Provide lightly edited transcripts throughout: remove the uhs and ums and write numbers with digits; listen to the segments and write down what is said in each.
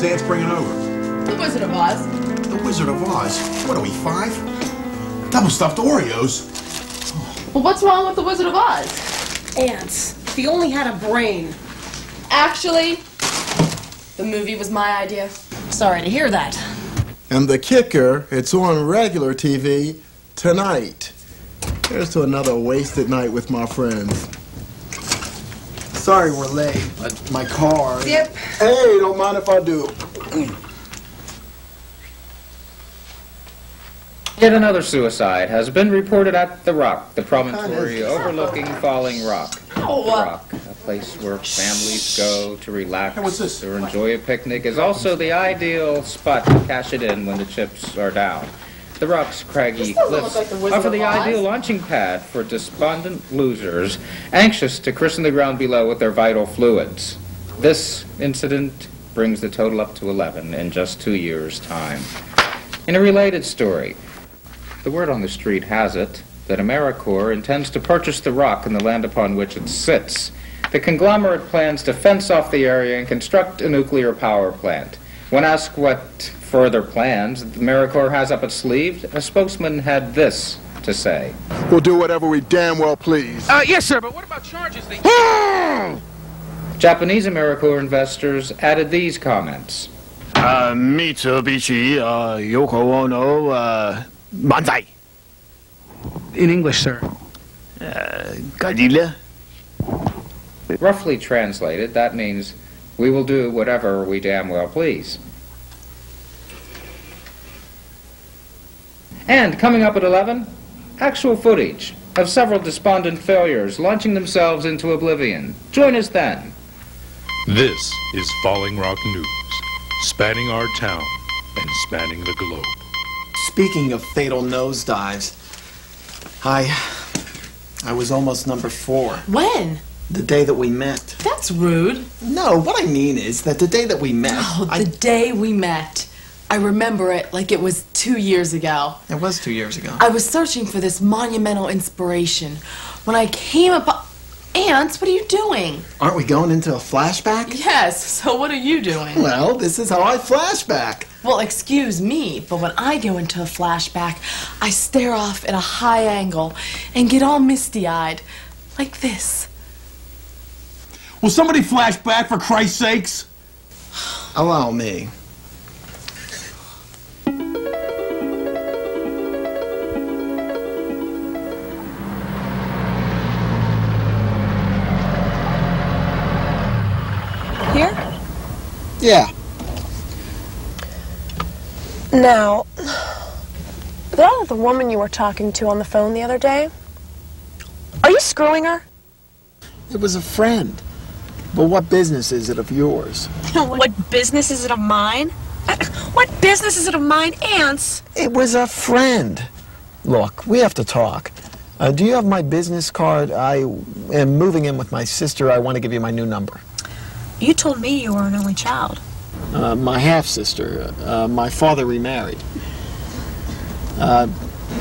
Aunt's bringing over? The Wizard of Oz. The Wizard of Oz? What are we, 5? Double stuffed Oreos? Well, what's wrong with the Wizard of Oz? Ants. If he only had a brain. Actually, the movie was my idea. Sorry to hear that. And the kicker, it's on regular TV tonight. Here's to another wasted night with my friends. Sorry we're late, but my car... Yep. Hey, don't mind if I do. Yet another suicide has been reported at The Rock, the promontory overlooking Falling Rock. The Rock, a place where families go to relax or enjoy a picnic, is also the ideal spot to cash it in when the chips are down. The Rock's craggy cliffs offer the ideal launching pad for despondent losers, anxious to christen the ground below with their vital fluids. This incident brings the total up to 11 in just 2 years' time. In a related story, the word on the street has it that AmeriCorps intends to purchase the Rock and the land upon which it sits. The conglomerate plans to fence off the area and construct a nuclear power plant. When asked what further plans AmeriCorps has up its sleeve, a spokesman had this to say. We'll do whatever we damn well please. Yes, sir, but what about charges they... Japanese AmeriCorps investors added these comments. Mitsubishi, Yoko Ono, Manzai. In English, sir. Godzilla. Roughly translated, that means we will do whatever we damn well please. And coming up at 11, actual footage of several despondent failures launching themselves into oblivion. Join us then. This is Falling Rock News, spanning our town and spanning the globe. Speaking of fatal nosedives, I was almost number 4. When? The day that we met. That's rude. No, what I mean is that the day that we met... Oh, the day we met. I remember it like it was 2 years ago. It was 2 years ago. I was searching for this monumental inspiration when I came upon... Ants, what are you doing? Aren't we going into a flashback? Yes, so what are you doing? Well, this is how I flashback. Well, excuse me, but when I go into a flashback, I stare off at a high angle and get all misty-eyed, like this. Will somebody flash back, for Christ's sakes? Allow me. Here? Yeah. Now, that the woman you were talking to on the phone the other day, are you screwing her? It was a friend. But what business is it of yours? What business is it of mine? What business is it of mine, Ants? It was a friend. Look, we have to talk. Do you have my business card? I am moving in with my sister. I want to give you my new number. You told me you were an only child. My half-sister. My father remarried. How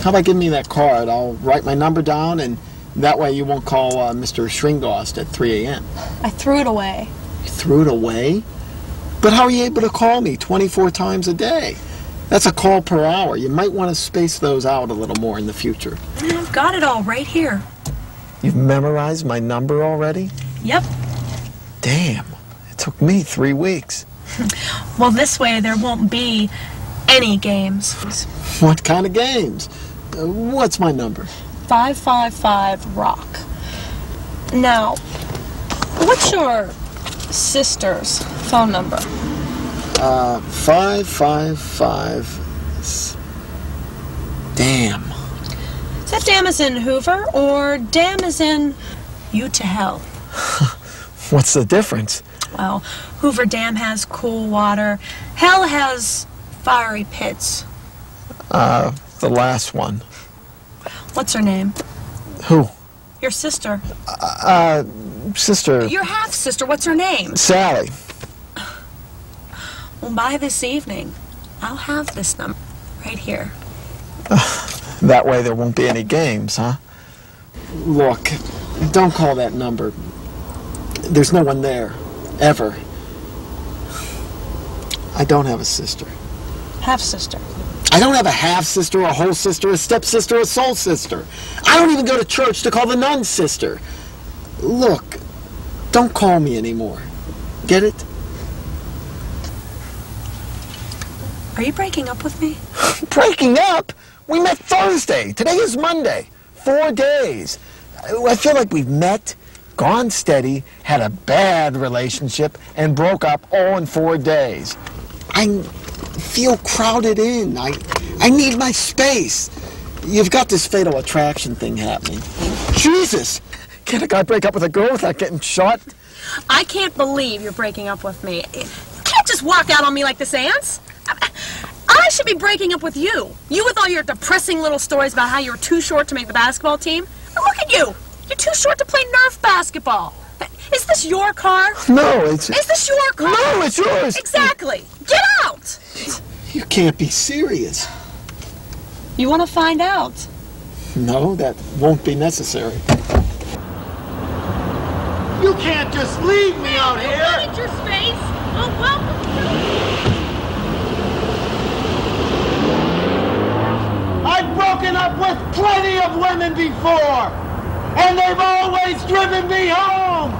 about giving me that card? I'll write my number down, and that way you won't call Mr. Shringost at 3 a.m. I threw it away. You threw it away? But how are you able to call me 24 times a day? That's a call per hour. You might want to space those out a little more in the future. I've got it all right here. You've memorized my number already? Yep. Damn. It took me 3 weeks. Well, this way there won't be any games. What kind of games? What's my number? 555 Rock. Now, what's your sister's phone number? 555. Damn. Is that damn as in Hoover or damn as in you to hell? What's the difference? Well, Hoover Dam has cool water. Hell has fiery pits. The last one. What's her name? Who? Your sister. Sister. Your half-sister. What's her name? Sally. Well, by this evening, I'll have this number right here. That way there won't be any games, huh? Look, don't call that number. There's no one there. Ever. I don't have a sister. Half-sister. I don't have a half-sister, a whole sister, a step-sister, a soul sister. I don't even go to church to call the nun sister. Look, don't call me anymore. Get it? Are you breaking up with me? Breaking up? We met Thursday. Today is Monday. 4 days. I feel like we've met, gone steady, had a bad relationship, and broke up all in 4 days. I feel crowded in. I need my space. You've got this fatal attraction thing happening. Jesus! Can't a guy break up with a girl without getting shot? I can't believe you're breaking up with me. You can't just walk out on me like this, Ants. I should be breaking up with you. You with all your depressing little stories about how you're too short to make the basketball team. Look at you. You're too short to play Nerf basketball. Is this your car? No, it's... Is this your car? No, it's yours. Exactly. Get out. You can't be serious. You want to find out? No, that won't be necessary. You can't just leave me out here! You wanted your space? Oh, welcome I've broken up with plenty of women before, and they've always driven me home!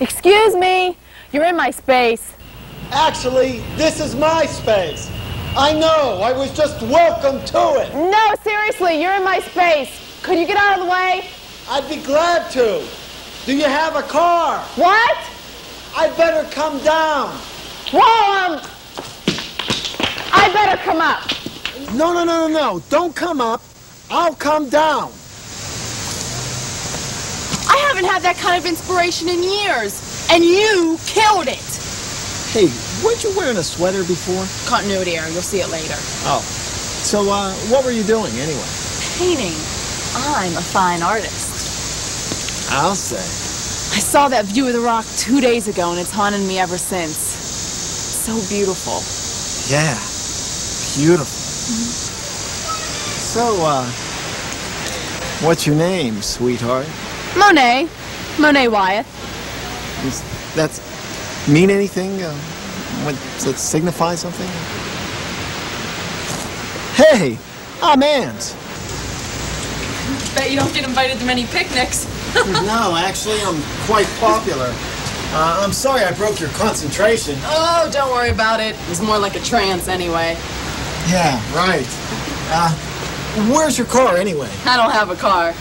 Excuse me, you're in my space. Actually, this is my space. I know, I was just welcome to it. No, seriously, you're in my space. Could you get out of the way? I'd be glad to. Do you have a car? What? I'd better come down. Whoa, I better come up. No. Don't come up. I'll come down. I haven't had that kind of inspiration in years, and you killed it. Hey, weren't you wearing a sweater before? Continuity error, you'll see it later. Oh. So, what were you doing anyway? Painting. I'm a fine artist. I'll say. I saw that view of the rock 2 days ago, and it's haunted me ever since. So beautiful. Yeah, beautiful. So, what's your name, sweetheart? Monet. Monet Wyatt. Does that mean anything? Does that signify something? Hey, I'm Ant. Bet you don't get invited to many picnics. No, actually, I'm quite popular. I'm sorry I broke your concentration. Oh, don't worry about it. It was more like a trance anyway. Yeah, right. Where's your car anyway? I don't have a car.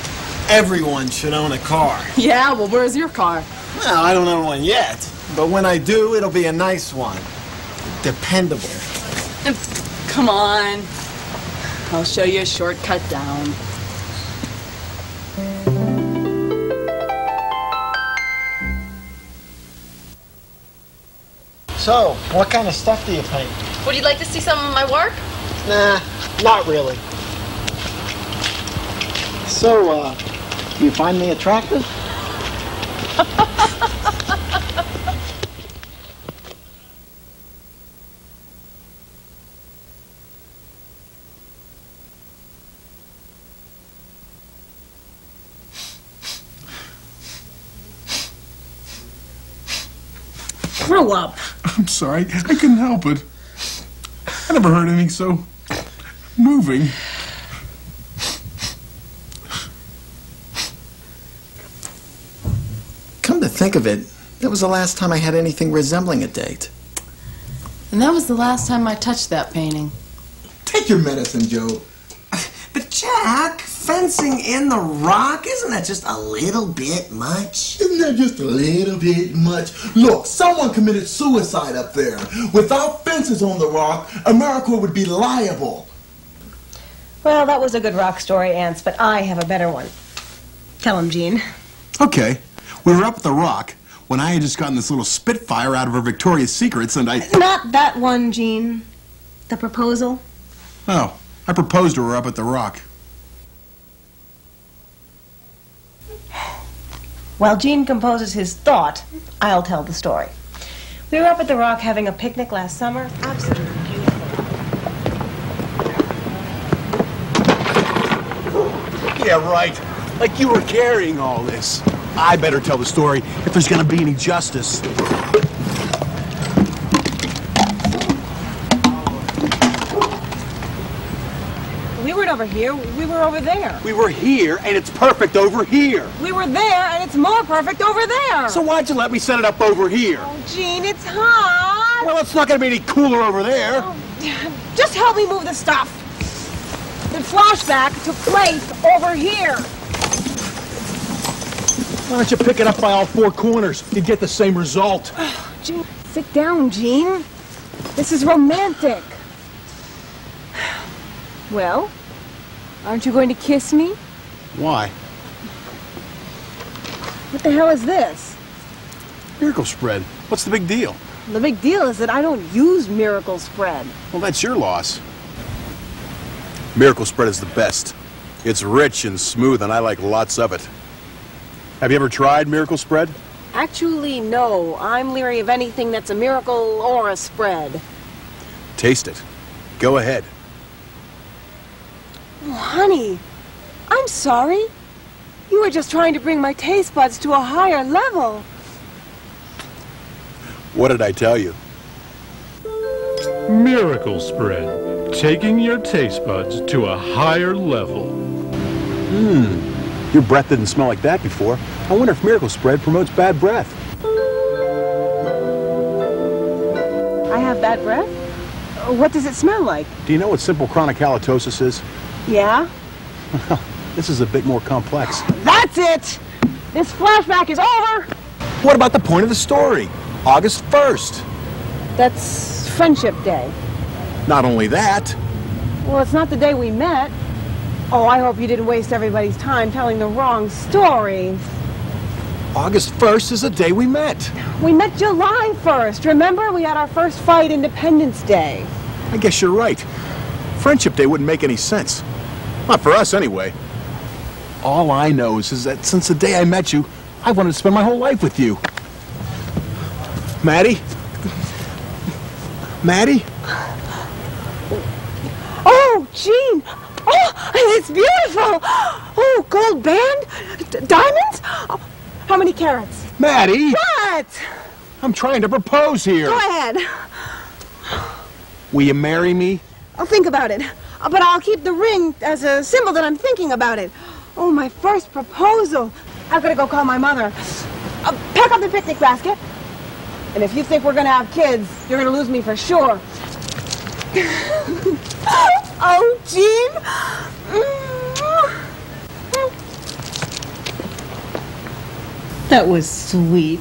Everyone should own a car. Yeah, well, where's your car? Well, I don't own one yet, but when I do, it'll be a nice one. Dependable. Come on. I'll show you a shortcut down. So, what kind of stuff do you paint? Would you like to see some of my work? Nah, not really. So, you find me attractive? Grow up. I'm sorry, I couldn't help it. I never heard anything so moving. Come to think of it, that was the last time I had anything resembling a date. And that was the last time I touched that painting. Take your medicine, Joe. But Jack, fencing in the rock? Isn't that just a little bit much? Isn't that just a little bit much? Look, someone committed suicide up there. Without fences on the rock, America would be liable. Well, that was a good rock story, Ants, but I have a better one. Tell him, Gene. Okay. We were up at the rock when I had just gotten this little Spitfire out of her Victoria's Secrets, and I... Not that one, Gene. The proposal. Oh, I proposed to her up at the rock. While Gene composes his thought, I'll tell the story. We were up at the rock having a picnic last summer. Absolutely beautiful. Yeah, right. Like you were carrying all this. I better tell the story if there's gonna be any justice. We weren't over here. We were over there. We were here, and it's perfect over here. We were there, and it's more perfect over there. So why'd you let me set it up over here? Oh, Gene, it's hot. Well, it's not gonna be any cooler over there. Oh, just help me move the stuff. The flashback took place over here. Why don't you pick it up by all four corners? You'd get the same result. Oh, Gene, sit down, Gene. This is romantic. Well, aren't you going to kiss me? Why? What the hell is this? Miracle spread. What's the big deal? The big deal is that I don't use Miracle Spread. Well, that's your loss. Miracle spread is the best. It's rich and smooth, and I like lots of it. Have you ever tried Miracle Spread? Actually, no. I'm leery of anything that's a miracle or a spread. Taste it. Go ahead. Oh, honey, I'm sorry. You were just trying to bring my taste buds to a higher level. What did I tell you? Miracle Spread, taking your taste buds to a higher level. Your breath didn't smell like that before. I wonder if Miracle Spread promotes bad breath. I have bad breath? What does it smell like? Do you know what simple chronic halitosis is? Yeah? This is a bit more complex. That's it! This flashback is over! What about the point of the story? August 1st. That's Friendship Day. Not only that. Well, it's not the day we met. Oh, I hope you didn't waste everybody's time telling the wrong story. August 1st is the day we met. We met July 1st. Remember? We had our first fight Independence Day. I guess you're right. Friendship Day wouldn't make any sense. Not for us, anyway. All I know is that since the day I met you, I wanted to spend my whole life with you. Maddie? Maddie? Oh, Gene! Oh, it's beautiful! Oh, gold band? Diamonds? Oh, how many carats? Maddie! What? I'm trying to propose here. Go ahead. Will you marry me? I'll think about it. But I'll keep the ring as a symbol that I'm thinking about it. Oh, my first proposal. I've got to go call my mother. Pack up the picnic basket. And if you think we're going to have kids, you're going to lose me for sure. Oh, Gene. That was sweet.